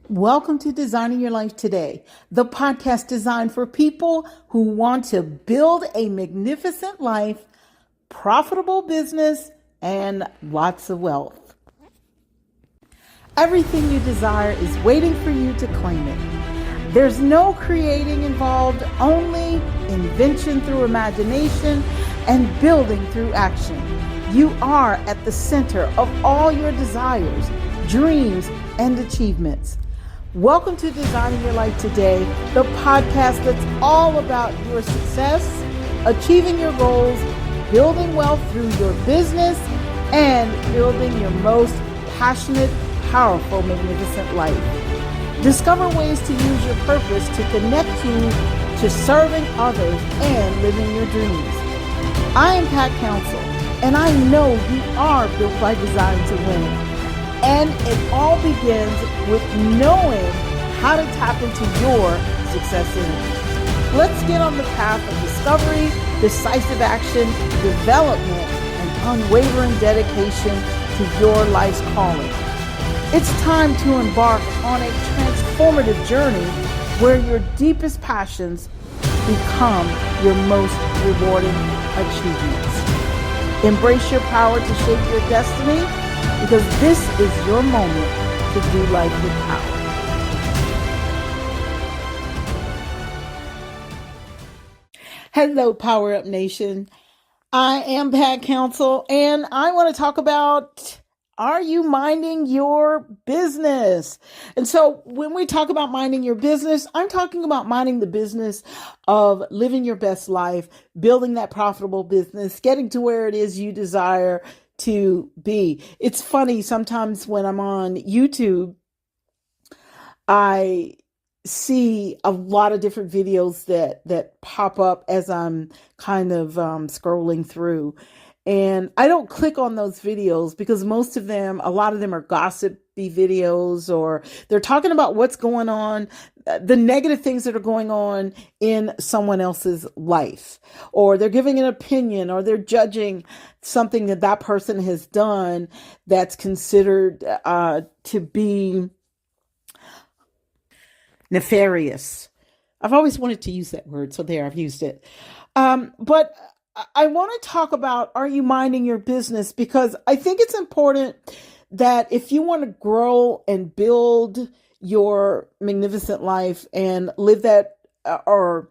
Welcome to Designing Your Life Today, the podcast designed for people who want to build a magnificent life, profitable business, and lots of wealth. Everything you desire is waiting for you to claim it. There's no creating involved, only invention through imagination and building through action. You are at the center of all your desires, dreams, and achievements. Welcome to Designing Your Life Today, the podcast that's all about your success, achieving your goals, building wealth through your business, and building your most passionate, powerful, magnificent life. Discover ways to use your purpose to connect you to serving others and living your dreams. I am Pat Council, and I know you are built by design to win. And it all begins with knowing how to tap into your success energy. Let's get on the path of discovery, decisive action, development, and unwavering dedication to your life's calling. It's time to embark on a transformative journey where your deepest passions become your most rewarding achievements. Embrace your power to shape your destiny, because this is your moment to do life with power. Hello, Power Up Nation. I am Pat Council, and I want to talk about, are you minding your business? And so when we talk about minding your business, I'm talking about minding the business of living your best life, building that profitable business, getting to where it is you desire to be. It's funny, sometimes when I'm on YouTube, I see a lot of different videos that pop up as I'm kind of scrolling through. And I don't click on those videos because most of them, a lot of them are gossipy videos, or they're talking about what's going on, the negative things that are going on in someone else's life, or they're giving an opinion, or they're judging something that that person has done that's considered to be nefarious. I've always wanted to use that word, so there, I've used it. But I want to talk about, are you minding your business? Because I think it's important that if you want to grow and build your magnificent life and live that or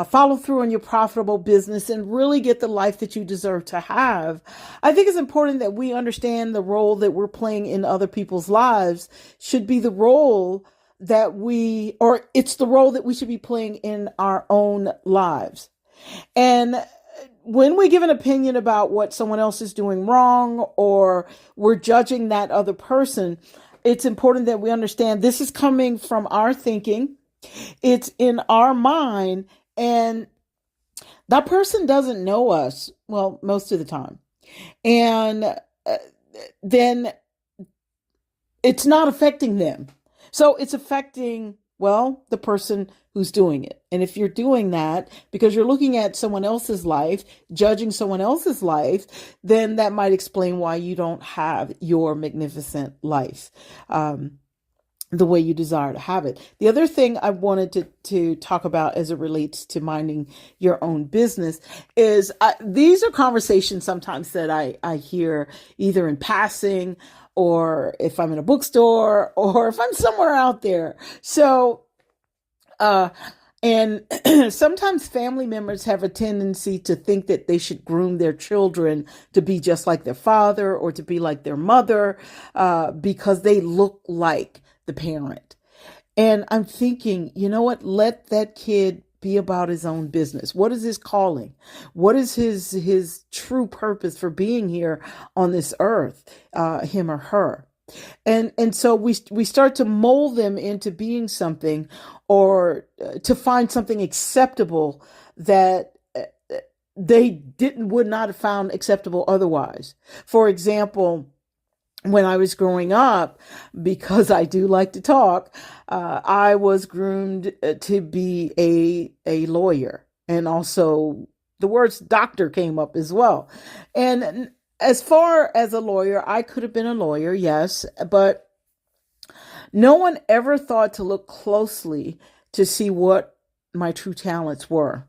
follow through on your profitable business and really get the life that you deserve to have, I think it's important that we understand the role that we're playing in other people's lives should be the role that it's the role that we should be playing in our own lives. And when we give an opinion about what someone else is doing wrong, or we're judging that other person, it's important that we understand this is coming from our thinking. It's in our mind, and that person doesn't know us, well, most of the time. And then it's not affecting them. So it's affecting, well, the person who's doing it. And if you're doing that because you're looking at someone else's life, judging someone else's life, then that might explain why you don't have your magnificent life the way you desire to have it. The other thing I wanted to talk about as it relates to minding your own business is these are conversations sometimes that I hear either in passing, or if I'm in a bookstore, or if I'm somewhere out there. So, and sometimes family members have a tendency to think that they should groom their children to be just like their father or to be like their mother, because they look like the parent. And I'm thinking, you know what? Let that kid be about his own business. What is his calling? What is his true purpose for being here on this earth, him or her? And so we start to mold them into being something, or to find something acceptable that they would not have found acceptable otherwise. For example, when I was growing up, because I do like to talk, I was groomed to be a lawyer, and also the words doctor came up as well. And as far as a lawyer, I could have been a lawyer, yes, but No one ever thought to look closely to see what my true talents were.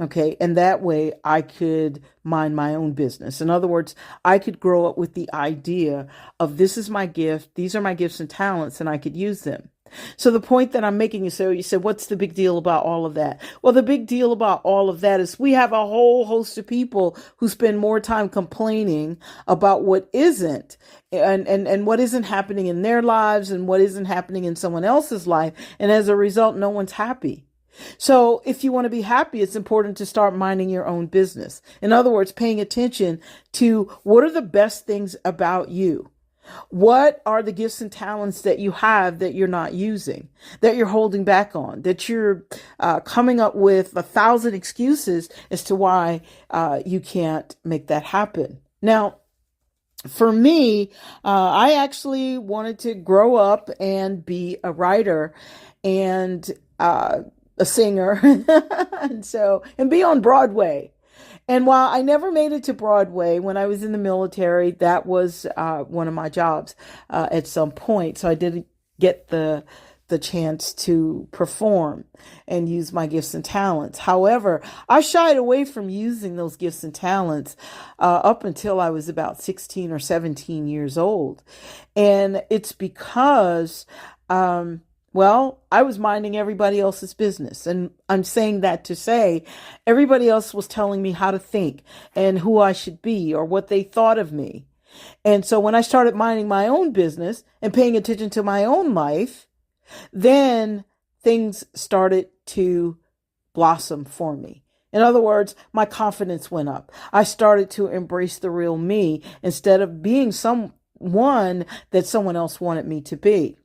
Okay. And that way I could mind my own business. In other words, I could grow up with the idea of this is my gift. These are my gifts and talents, and I could use them. So the point that I'm making is, so you said, what's the big deal about all of that? Well, the big deal about all of that is we have a whole host of people who spend more time complaining about what isn't and what isn't happening in their lives and what isn't happening in someone else's life. And as a result, no one's happy. So if you want to be happy, it's important to start minding your own business. In other words, paying attention to what are the best things about you. What are the gifts and talents that you have that you're not using, that you're holding back on, that you're coming up with 1,000 excuses as to why you can't make that happen? Now, for me, I actually wanted to grow up and be a writer and a singer and be on Broadway. And while I never made it to Broadway, when I was in the military, that was one of my jobs at some point. So I didn't get the chance to perform and use my gifts and talents. However, I shied away from using those gifts and talents up until I was about 16 or 17 years old. And it's because well, I was minding everybody else's business. And I'm saying that to say everybody else was telling me how to think and who I should be or what they thought of me. And so when I started minding my own business and paying attention to my own life, then things started to blossom for me. In other words, my confidence went up. I started to embrace the real me instead of being someone that someone else wanted me to be.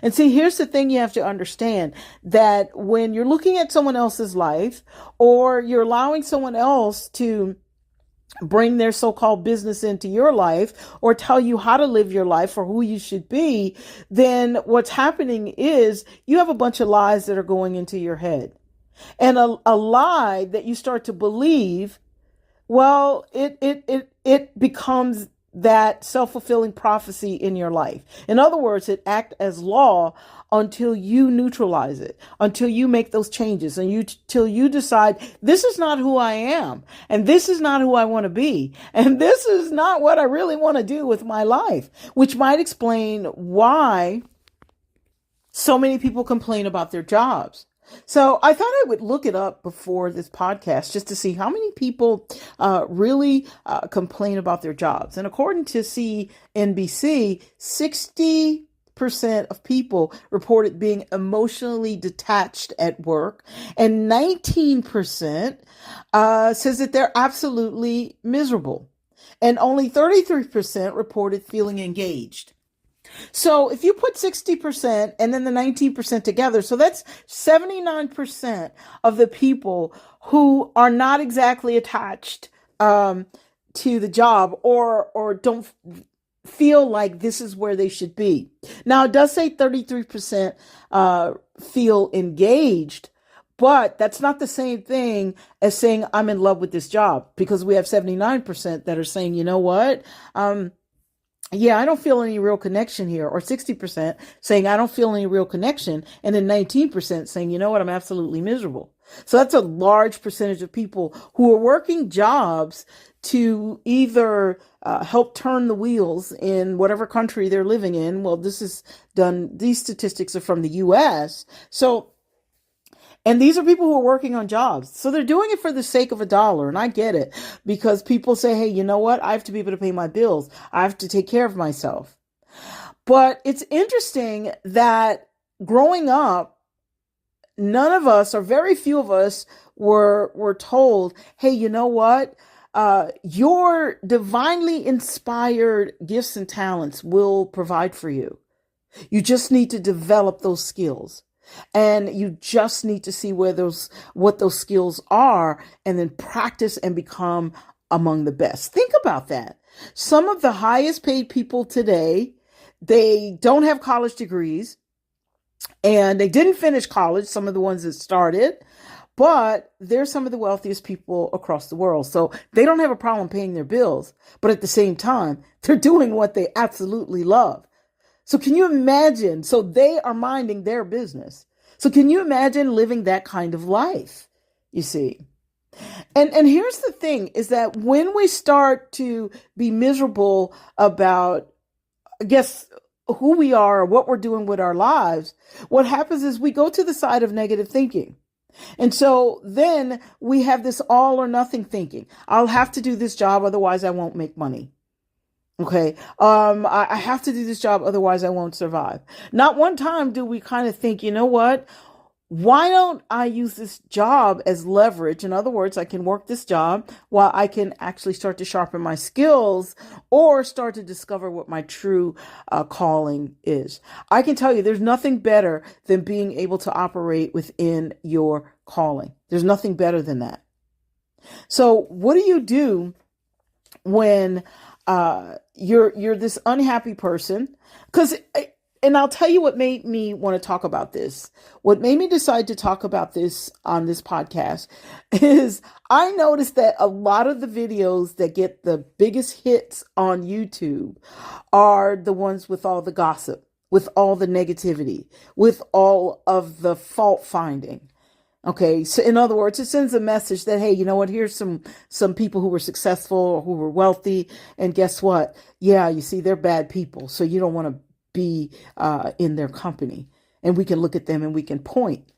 And see, here's the thing you have to understand, that when you're looking at someone else's life or you're allowing someone else to bring their so-called business into your life or tell you how to live your life or who you should be, then what's happening is you have a bunch of lies that are going into your head. And a lie that you start to believe, well, it becomes that self-fulfilling prophecy in your life. In other words, it acts as law until you neutralize it, until you make those changes and till you decide this is not who I am and this is not who I want to be. And this is not what I really want to do with my life, which might explain why so many people complain about their jobs. So I thought I would look it up before this podcast just to see how many people really complain about their jobs. And according to CNBC, 60% of people reported being emotionally detached at work, and 19% says that they're absolutely miserable. And only 33% reported feeling engaged. So if you put 60% and then the 19% together, so that's 79% of the people who are not exactly attached to the job or don't feel like this is where they should be. Now, it does say 33% feel engaged, but that's not the same thing as saying I'm in love with this job, because we have 79% that are saying, you know what? Yeah, I don't feel any real connection here, or 60% saying I don't feel any real connection, and then 19% saying, you know what, I'm absolutely miserable. So that's a large percentage of people who are working jobs to either help turn the wheels in whatever country they're living in. Well, these statistics are from the US. And these are people who are working on jobs. So they're doing it for the sake of a dollar. And I get it, because people say, hey, you know what? I have to be able to pay my bills. I have to take care of myself. But it's interesting that growing up, none of us, or very few of us, were told, hey, you know what? Your divinely inspired gifts and talents will provide for you. You just need to develop those skills. And you just need to see what those skills are, and then practice and become among the best. Think about that. Some of the highest paid people today, they don't have college degrees and they didn't finish college. Some of the ones that started, but they're some of the wealthiest people across the world. So they don't have a problem paying their bills, but at the same time, they're doing what they absolutely love. So can you imagine? So they are minding their business. So can you imagine living that kind of life? You see? And here's the thing is that when we start to be miserable about, I guess, who we are or what we're doing with our lives, what happens is we go to the side of negative thinking. And so then we have this all or nothing thinking. I'll have to do this job, otherwise I won't make money. Okay. I have to do this job, otherwise I won't survive. Not one time do we kind of think, you know what? Why don't I use this job as leverage? In other words, I can work this job while I can actually start to sharpen my skills or start to discover what my true calling is. I can tell you there's nothing better than being able to operate within your calling. There's nothing better than that. So what do you do when you're this unhappy person? And I'll tell you what made me want to talk about this. What made me decide to talk about this on this podcast is I noticed that a lot of the videos that get the biggest hits on YouTube are the ones with all the gossip, with all the negativity, with all of the fault finding. Okay, so in other words, it sends a message that, hey, you know what, here's some people who were successful or who were wealthy, and guess what? Yeah, you see, they're bad people, so you don't want to be in their company. And we can look at them and we can point.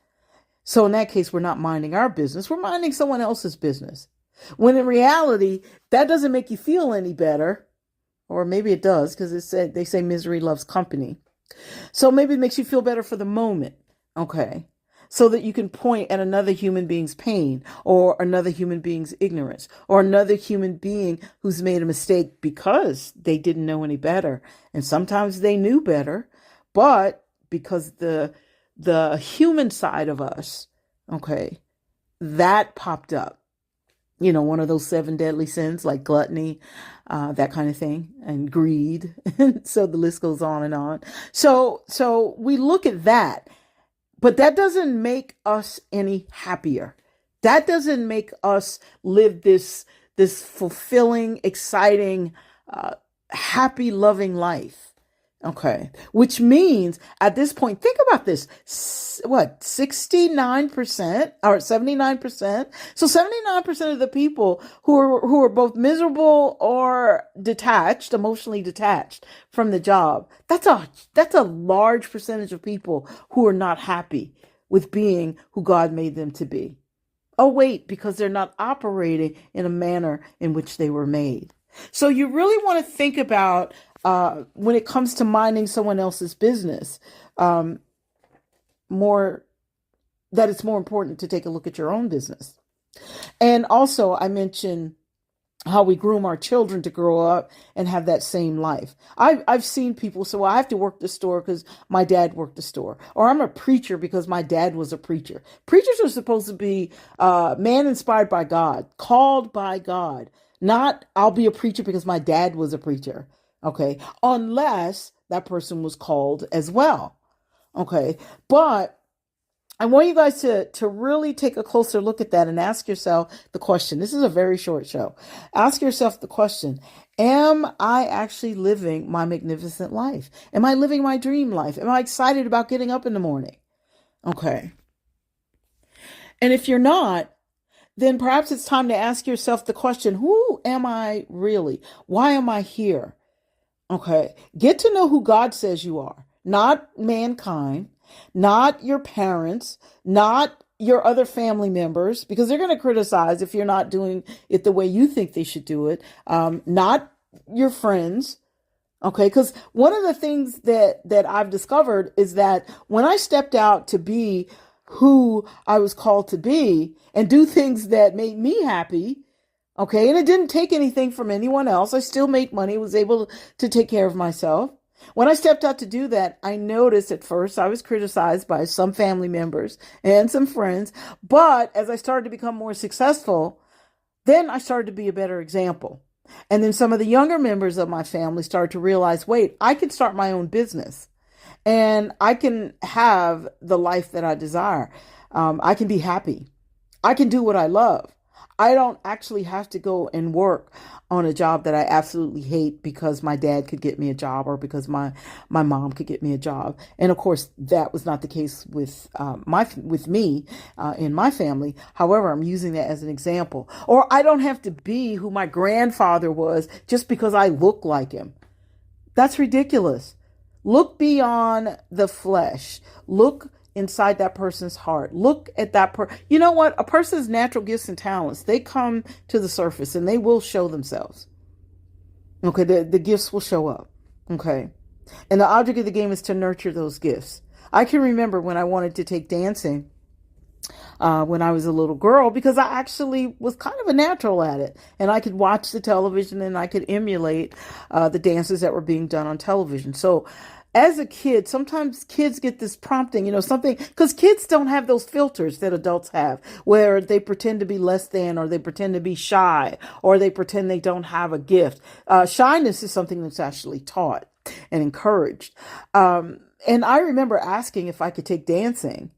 So in that case, we're not minding our business, we're minding someone else's business. When in reality, that doesn't make you feel any better, or maybe it does, because they say misery loves company. So maybe it makes you feel better for the moment, okay? So that you can point at another human being's pain or another human being's ignorance or another human being who's made a mistake because they didn't know any better. And sometimes they knew better, but because the human side of us, okay, that popped up. You know, one of those 7 deadly sins like gluttony, that kind of thing, and greed. So the list goes on and on. So we look at that. But that doesn't make us any happier. That doesn't make us live this fulfilling, exciting, happy, loving life. Okay. Which means at this point, think about this. 69% or 79%? So 79% of the people who are both miserable or detached, emotionally detached from the job, that's a large percentage of people who are not happy with being who God made them to be. Oh, wait, because they're not operating in a manner in which they were made. So you really want to think about when it comes to minding someone else's business, it's more important to take a look at your own business. And also, I mentioned how we groom our children to grow up and have that same life. I've seen people say, well, I have to work the store because my dad worked the store. Or I'm a preacher because my dad was a preacher. Preachers are supposed to be man inspired by God, called by God. Not, I'll be a preacher because my dad was a preacher. Okay. Unless that person was called as well. Okay. But I want you guys to really take a closer look at that and ask yourself the question. This is a very short show. Ask yourself the question, am I actually living my magnificent life? Am I living my dream life? Am I excited about getting up in the morning? Okay. And if you're not, then perhaps it's time to ask yourself the question, who am I really? Why am I here? Okay. Get to know who God says you are, not mankind, not your parents, not your other family members, because they're going to criticize if you're not doing it the way you think they should do it. Not your friends. Okay. Because one of the things that I've discovered is that when I stepped out to be who I was called to be and do things that made me happy, okay, and it didn't take anything from anyone else. I still made money, was able to take care of myself. When I stepped out to do that, I noticed at first I was criticized by some family members and some friends. But as I started to become more successful, then I started to be a better example. And then some of the younger members of my family started to realize, wait, I can start my own business and I can have the life that I desire. I can be happy. I can do what I love. I don't actually have to go and work on a job that I absolutely hate because my dad could get me a job or because my mom could get me a job. And of course, that was not the case with with me in my family. However, I'm using that as an example. Or I don't have to be who my grandfather was just because I look like him. That's ridiculous. Look beyond the flesh. Look inside that person's heart. Look at you know what? A person's natural gifts and talents, they come to the surface and they will show themselves. Okay, the gifts will show up. Okay. And the object of the game is to nurture those gifts. I can remember when I wanted to take dancing when I was a little girl because I actually was kind of a natural at it. And I could watch the television and I could emulate the dances that were being done on television. So as a kid, sometimes kids get this prompting, something, because kids don't have those filters that adults have, where they pretend to be less than, or they pretend to be shy, or they pretend they don't have a gift. Shyness is something that's actually taught and encouraged. And I remember asking if I could take dancing,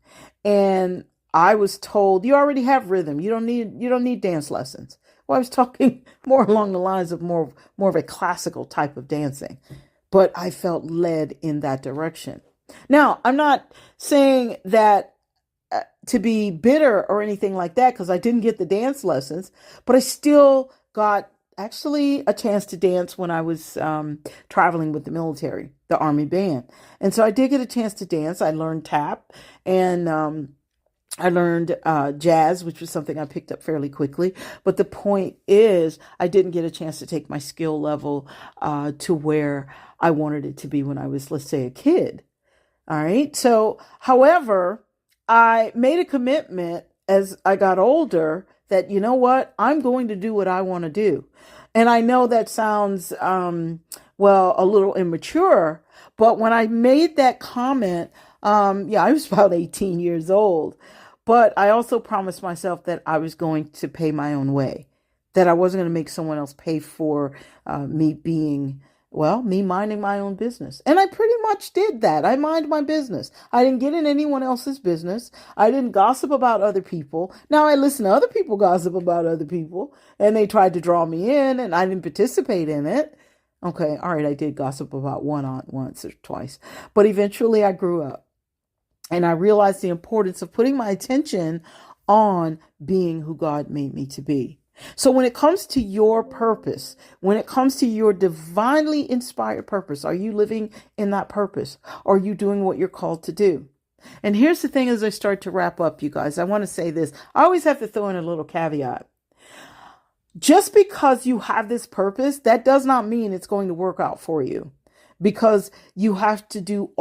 and I was told, you already have rhythm. You don't need dance lessons. Well, I was talking more along the lines of more of a classical type of dancing. But I felt led in that direction. Now, I'm not saying that to be bitter or anything like that, because I didn't get the dance lessons, but I still got actually a chance to dance when I was traveling with the military, the Army band. And so I did get a chance to dance. I learned tap and I learned jazz, which was something I picked up fairly quickly. But the point is, I didn't get a chance to take my skill level to where I wanted it to be when I was, let's say, a kid. All right. So, however, I made a commitment as I got older that, you know what, I'm going to do what I want to do. And I know that sounds, a little immature, but when I made that comment, I was about 18 years old. But I also promised myself that I was going to pay my own way, that I wasn't going to make someone else pay for me minding my own business. And I pretty much did that. I mind my business. I didn't get in anyone else's business. I didn't gossip about other people. Now I listen to other people gossip about other people, and they tried to draw me in, and I didn't participate in it. Okay, all right, I did gossip about one aunt once or twice, but eventually I grew up. And I realized the importance of putting my attention on being who God made me to be. So when it comes to your purpose, when it comes to your divinely inspired purpose, are you living in that purpose? Are you doing what you're called to do? And here's the thing as I start to wrap up, you guys, I want to say this. I always have to throw in a little caveat. Just because you have this purpose, that does not mean it's going to work out for you, because you have to do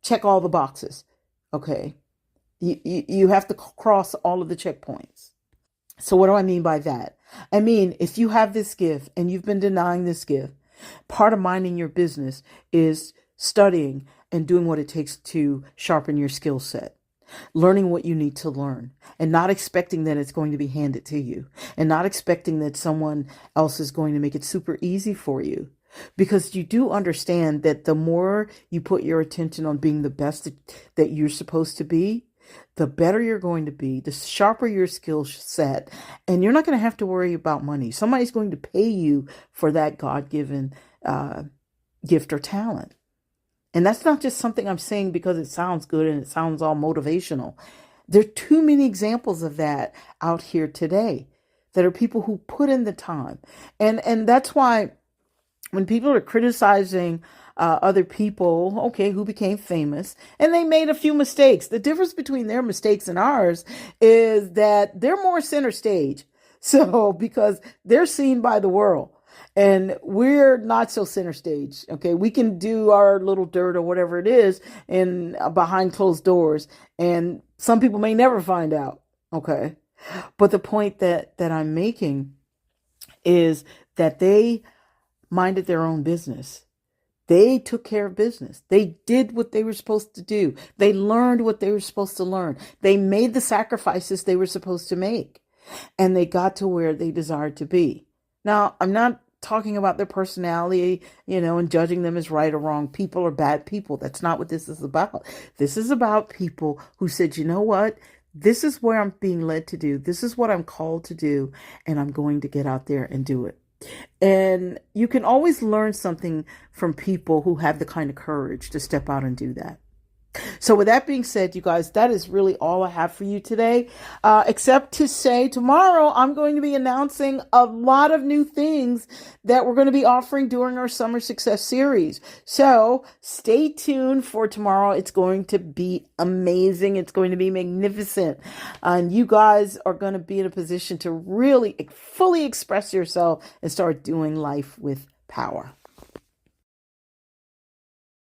check all the boxes. Okay. You have to cross all of the checkpoints. So what do I mean by that? I mean, if you have this gift and you've been denying this gift, part of minding your business is studying and doing what it takes to sharpen your skill set, learning what you need to learn, and not expecting that it's going to be handed to you, and not expecting that someone else is going to make it super easy for you. Because you do understand that the more you put your attention on being the best that you're supposed to be, the better you're going to be, the sharper your skill set, and you're not going to have to worry about money. Somebody's going to pay you for that God-given gift or talent. And that's not just something I'm saying because it sounds good and it sounds all motivational. There are too many examples of that out here today that are people who put in the time. And that's why when people are criticizing other people, okay, who became famous, and they made a few mistakes, the difference between their mistakes and ours is that they're more center stage. So because they're seen by the world and we're not so center stage. Okay. We can do our little dirt or whatever it is in behind closed doors, and some people may never find out. Okay. But the point that I'm making is that they minded their own business. They took care of business. They did what they were supposed to do. They learned what they were supposed to learn. They made the sacrifices they were supposed to make, and they got to where they desired to be. Now, I'm not talking about their personality, and judging them as right or wrong people or bad people. That's not what this is about. This is about people who said, you know what? This is where I'm being led to do. This is what I'm called to do. And I'm going to get out there and do it. And you can always learn something from people who have the kind of courage to step out and do that. So with that being said, you guys, that is really all I have for you today, except to say tomorrow I'm going to be announcing a lot of new things that we're going to be offering during our Summer Success Series. So stay tuned for tomorrow. It's going to be amazing. It's going to be magnificent. And you guys are going to be in a position to really fully express yourself and start doing life with power.